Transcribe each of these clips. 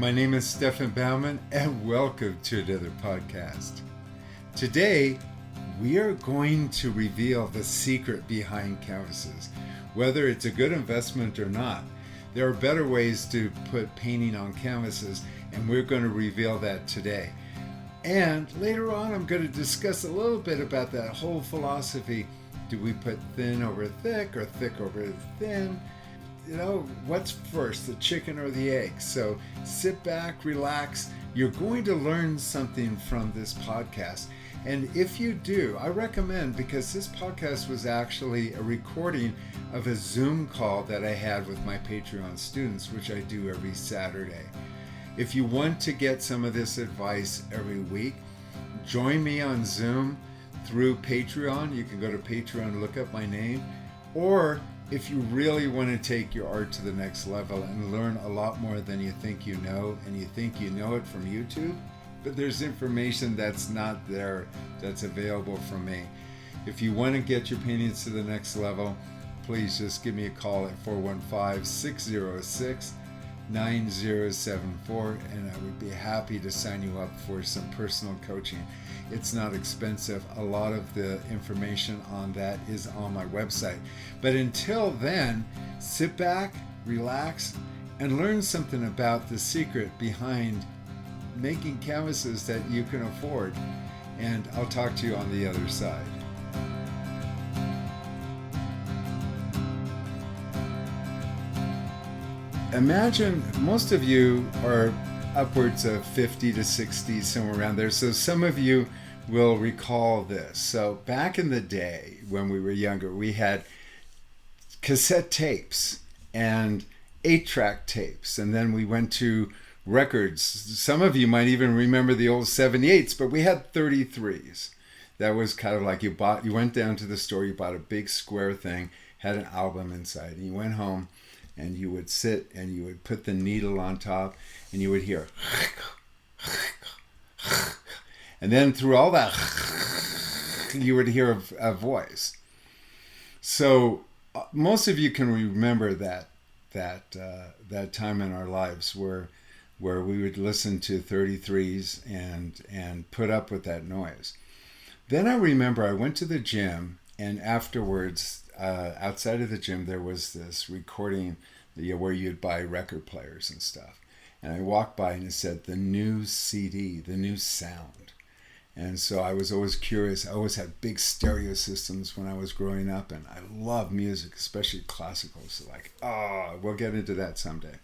My name is Stefan Baumann, and welcome to another podcast. Today, we are going to reveal the secret behind canvases. Whether it's a good investment or not, there are better ways to put painting on canvases, and we're going to reveal that today. And later on, I'm going to discuss a little bit about that whole philosophy. Do we put thin over thick or thick over thin? You know, what's first, the chicken or the egg? So sit back, relax. You're going to learn something from this podcast. And if you do, I recommend, because this podcast was actually a recording of a Zoom call that I had with my Patreon students, which I do every Saturday. If you want to get some of this advice every week, join me on Zoom through Patreon. You can go to Patreon, look up my name. Or if you really want to take your art to the next level and learn a lot more than you think you know, and you think you know it from YouTube, but there's information that's not there that's available from me. If you want to get your paintings to the next level, please just give me a call at 415-606-9074, and I would be happy to sign you up for some personal coaching. It's not expensive. A lot of the information on that is on my website. But until then, sit back, relax, and learn something about the secret behind making canvases that you can afford. And I'll talk to you on the other side. Imagine most of you are upwards of 50 to 60, somewhere around there. So some of you will recall this. So back in the day when we were younger, we had cassette tapes and 8-track tapes. And then we went to records. Some of you might even remember the old 78s, but we had 33s. That was kind of like you went down to the store, you bought a big square thing, had an album inside, and you went home and you would sit and you would put the needle on top and you would hear and then through all that you would hear a voice. So most of you can remember that time in our lives where we would listen to 33s and put up with that noise. Then I remember I went to the gym, and afterwards, outside of the gym, there was this recording where you'd buy record players and stuff. And I walked by and it said, the new CD, the new sound. And so I was always curious. I always had big stereo systems when I was growing up, and I love music, especially classical. So we'll get into that someday.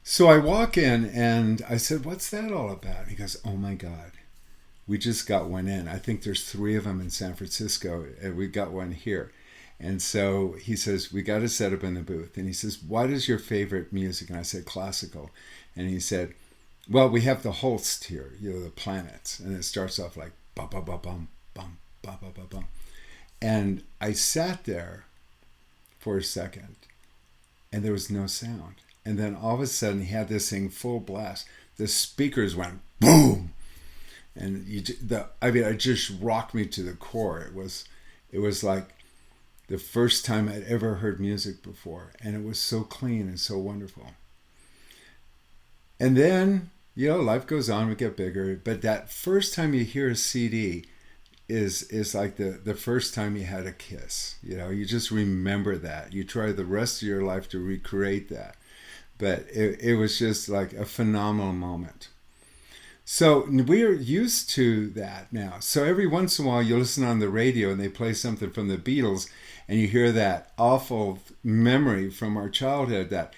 So I walk in and I said, what's that all about? He goes, oh my God, we just got one in. I think there's 3 of them in San Francisco, and we got one here. And so he says, we got to set up in the booth. And he says, what is your favorite music? And I said, classical. And he said, well, we have the Holst here, the planets. And it starts off like, bum, bum, bum, bum, bum, bum, bum, bum, bum. And I sat there for a second, and there was no sound. And then all of a sudden, he had this thing full blast. The speakers went boom, and it just rocked me to the core. It was like the first time I'd ever heard music before, and it was so clean and so wonderful. And then, life goes on. We get bigger, but that first time you hear a CD is like the first time you had a kiss. You just remember that. You try the rest of your life to recreate that. But it was just like a phenomenal moment. So we're used to that now. So every once in a while you listen on the radio and they play something from the Beatles and you hear that awful memory from our childhood, that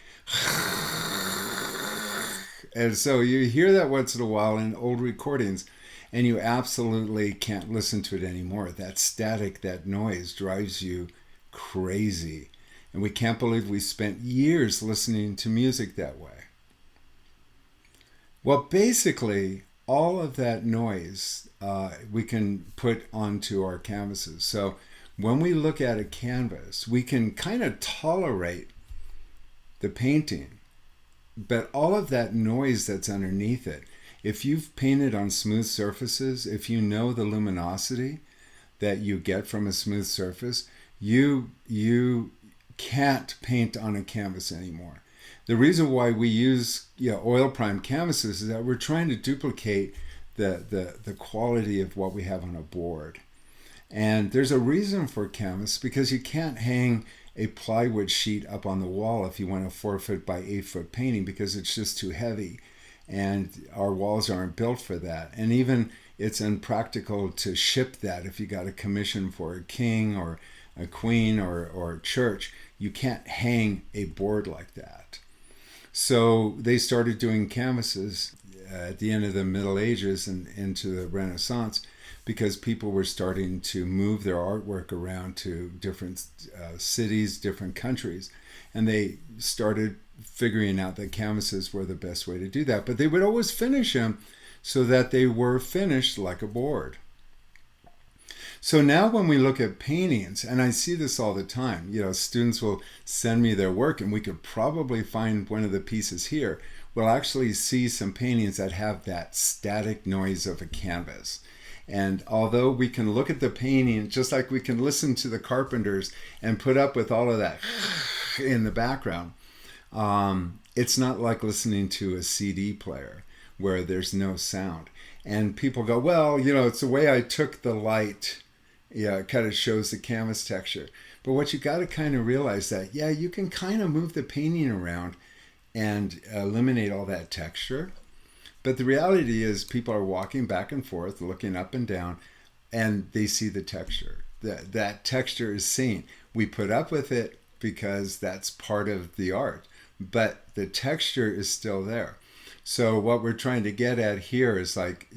and so you hear that once in a while in old recordings and you absolutely can't listen to it anymore. That static, that noise drives you crazy. And we can't believe we spent years listening to music that way. Well, basically, all of that noise we can put onto our canvases. So when we look at a canvas, we can kind of tolerate the painting, but all of that noise that's underneath it, if you've painted on smooth surfaces, if you know the luminosity that you get from a smooth surface, you can't paint on a canvas anymore. The reason why we use oil prime canvases is that we're trying to duplicate the quality of what we have on a board. And there's a reason for canvas, because you can't hang a plywood sheet up on the wall if you want a 4-foot by 8-foot painting, because it's just too heavy. And our walls aren't built for that. And even it's impractical to ship that if you got a commission for a king or a queen or a church. You can't hang a board like that. So they started doing canvases at the end of the Middle Ages and into the Renaissance, because people were starting to move their artwork around to different cities, different countries. And they started figuring out that canvases were the best way to do that. But they would always finish them so that they were finished like a board. So now when we look at paintings, and I see this all the time, students will send me their work, and we could probably find one of the pieces here. We'll actually see some paintings that have that static noise of a canvas. And although we can look at the painting, just like we can listen to the carpenters and put up with all of that in the background, it's not like listening to a CD player where there's no sound. And people go, well, it's the way I took the light. Yeah, it kind of shows the canvas texture. But what you got to kind of realize that, you can kind of move the painting around and eliminate all that texture. But the reality is people are walking back and forth, looking up and down, and they see the texture. That texture is seen. We put up with it because that's part of the art, but the texture is still there. So what we're trying to get at here is like,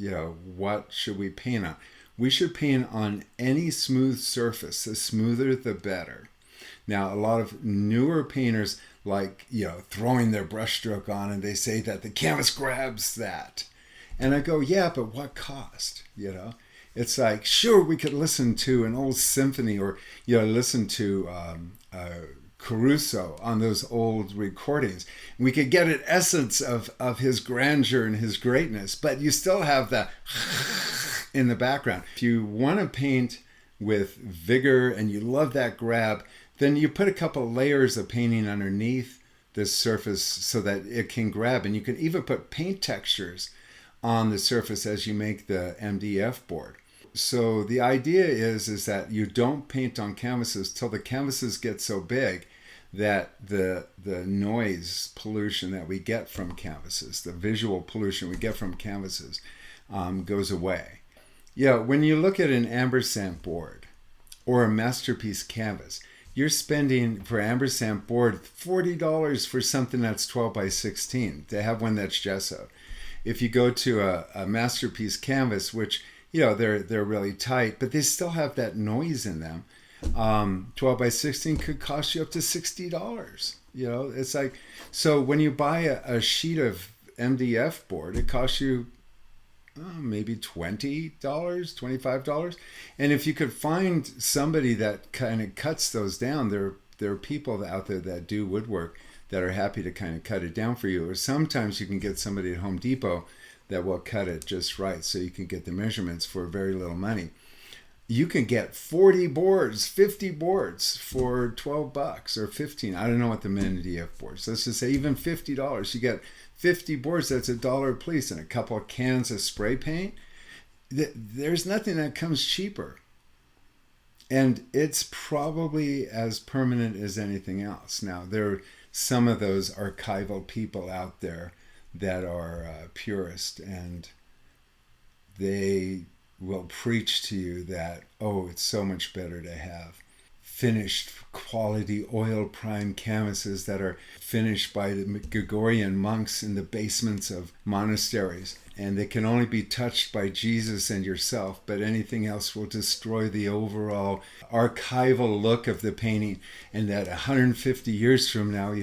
what should we paint on? We should paint on any smooth surface. The smoother, the better. Now, a lot of newer painters like, throwing their brushstroke on, and they say that the canvas grabs that. And I go, yeah, but what cost? It's like, sure, we could listen to an old symphony or, listen to Caruso on those old recordings. We could get an essence of his grandeur and his greatness, but you still have the in the background. If you want to paint with vigor and you love that grab, then you put a couple layers of painting underneath this surface so that it can grab. And you can even put paint textures on the surface as you make the MDF board. So the idea is that you don't paint on canvases till the canvases get so big that the noise pollution that we get from canvases, the visual pollution we get from canvases, goes away. When you look at an ampersand board or a masterpiece canvas, you're spending for ampersand board $40 for something that's 12 by 16 to have one that's gesso. If you go to a masterpiece canvas, which they're really tight, but they still have that noise in them. 12 by 16 could cost you up to $60. It's like, so when you buy a sheet of MDF board, it costs you maybe $20, $25. And if you could find somebody that kind of cuts those down, there are people out there that do woodwork that are happy to kind of cut it down for you. Or sometimes you can get somebody at Home Depot that will cut it just right so you can get the measurements for very little money. You can get 40 boards, 50 boards for $12 or 15. I don't know what the MDF boards. Let's just say even $50. You get 50 boards, that's $1 a piece, and a couple of cans of spray paint. There's nothing that comes cheaper. And it's probably as permanent as anything else. Now, there are some of those archival people out there that are purist, and they will preach to you that, it's so much better to have finished quality oil prime canvases that are finished by the Gregorian monks in the basements of monasteries, and they can only be touched by Jesus and yourself, but anything else will destroy the overall archival look of the painting, and that 150 years from now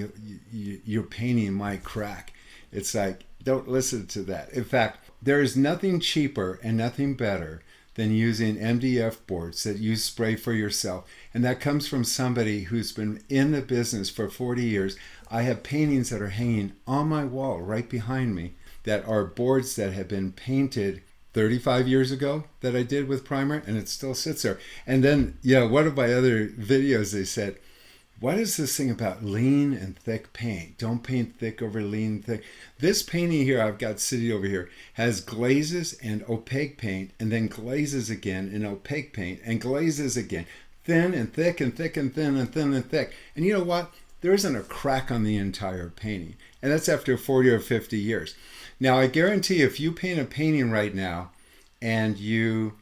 your painting might crack. It's like, don't listen to that. In fact, there is nothing cheaper and nothing better than using MDF boards that you spray for yourself. And that comes from somebody who's been in the business for 40 years. I have paintings that are hanging on my wall right behind me that are boards that have been painted 35 years ago that I did with primer, and it still sits there. And then, one of my other videos, they said, what is this thing about lean and thick paint? Don't paint thick over lean thick. This painting here I've got sitting over here has glazes and opaque paint, and then glazes again and opaque paint, and glazes again. Thin and thick and thick and thin and thin and thick. And you know what? There isn't a crack on the entire painting. And that's after 40 or 50 years. Now, I guarantee if you paint a painting right now and you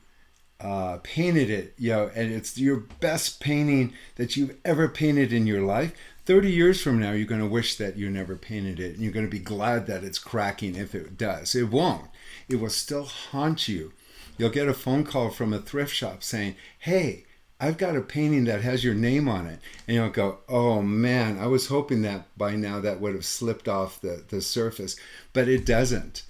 painted it, and it's your best painting that you've ever painted in your life, 30 years from now, you're going to wish that you never painted it, and you're going to be glad that it's cracking if it does. It won't. It will still haunt you. You'll get a phone call from a thrift shop saying, hey, I've got a painting that has your name on it. And you'll go, oh man, I was hoping that by now that would have slipped off the surface, but it doesn't.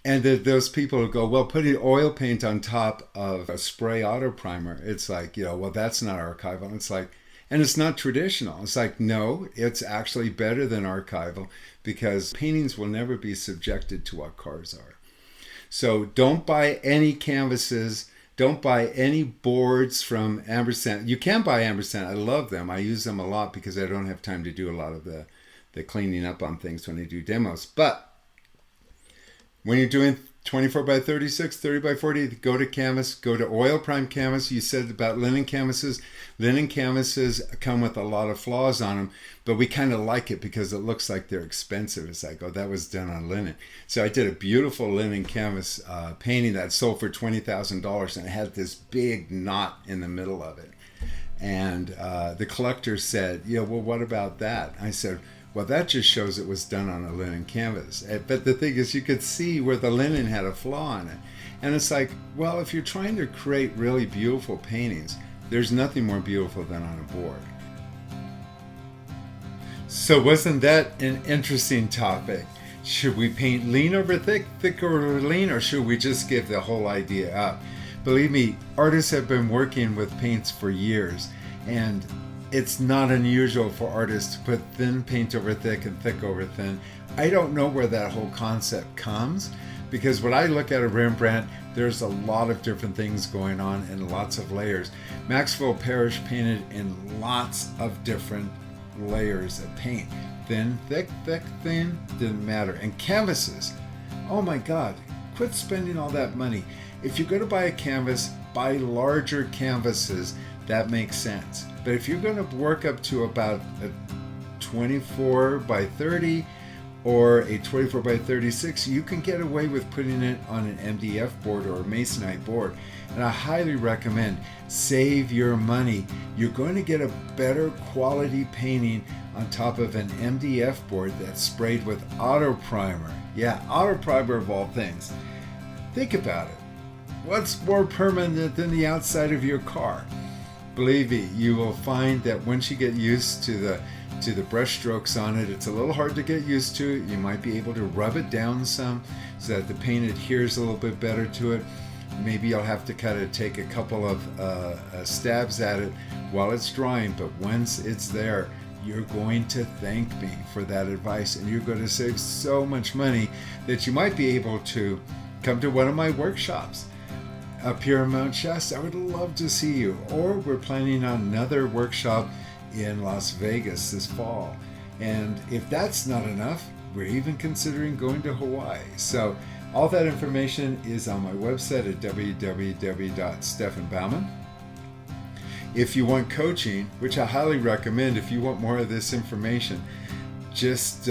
And those people who go, well, putting oil paint on top of a spray auto primer, it's like, well, that's not archival. It's like, and it's not traditional. It's like, no, it's actually better than archival because paintings will never be subjected to what cars are. So don't buy any canvases. Don't buy any boards from Ampersand. You can buy Ampersand. I love them. I use them a lot because I don't have time to do a lot of the cleaning up on things when I do demos. But when you're doing 24 by 36, 30 by 40, go to canvas, go to oil prime canvas. You said about linen canvases. Linen canvases come with a lot of flaws on them, but we kind of like it because it looks like they're expensive. It's like, oh, that was done on linen. So I did a beautiful linen canvas painting that sold for $20,000, and it had this big knot in the middle of it. And the collector said, well, what about that? I said, well, that just shows it was done on a linen canvas. But the thing is, you could see where the linen had a flaw in it. And it's like, well, if you're trying to create really beautiful paintings, there's nothing more beautiful than on a board. So wasn't that an interesting topic? Should we paint lean over thick, thick over lean, or should we just give the whole idea up? Believe me, artists have been working with paints for years, and it's not unusual for artists to put thin paint over thick and thick over thin. I don't know where that whole concept comes, because when I look at a Rembrandt, there's a lot of different things going on and lots of layers. Maxwell Parrish painted in lots of different layers of paint. Thin, thick, thick, thin, didn't matter. And canvases, oh my God, quit spending all that money. If you're going to buy a canvas, buy larger canvases. That makes sense. But if you're going to work up to about a 24 by 30 or a 24 by 36, you can get away with putting it on an MDF board or a masonite board. And I highly recommend save your money. You're going to get a better quality painting on top of an MDF board that's sprayed with auto primer. Yeah, auto primer of all things. Think about it. What's more permanent than the outside of your car? Believe me, you will find that once you get used to the brush strokes on it, it's a little hard to get used to it. You might be able to rub it down some so that the paint adheres a little bit better to it. Maybe you'll have to kind of take a couple of stabs at it while it's drying, but once it's there, you're going to thank me for that advice, and you're going to save so much money that you might be able to come to one of my workshops up here in Mount Shasta. I would love to see you. Or we're planning on another workshop in Las Vegas this fall. And if that's not enough, we're even considering going to Hawaii. So all that information is on my website at www.stefanbaumann. If you want coaching, which I highly recommend, if you want more of this information, just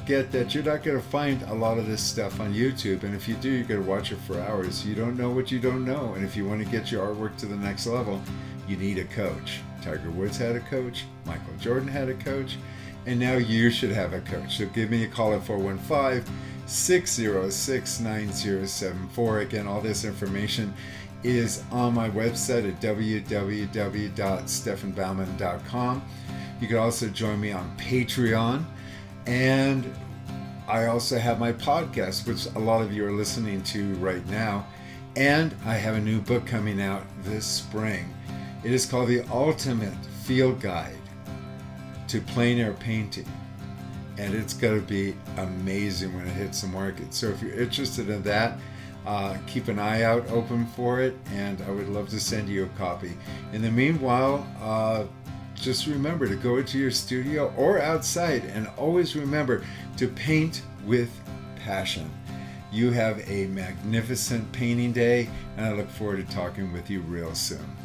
get that you're not going to find a lot of this stuff on YouTube, and if you do, you're going to watch it for hours. You don't know what you don't know, and if you want to get your artwork to the next level, you need a coach. Tiger Woods had a coach, Michael Jordan had a coach, and now you should have a coach. So give me a call at 415-606-9074. Again, all this information is on my website at www.stefanbaumann.com. You can also join me on Patreon. And I also have my podcast, which a lot of you are listening to right now. And I have a new book coming out this spring. It is called The Ultimate Field Guide to Plein Air Painting. And it's going to be amazing when it hits the market. So if you're interested in that, keep an eye out open for it. And I would love to send you a copy. In the meanwhile, just remember to go to your studio or outside, and always remember to paint with passion. You have a magnificent painting day, and I look forward to talking with you real soon.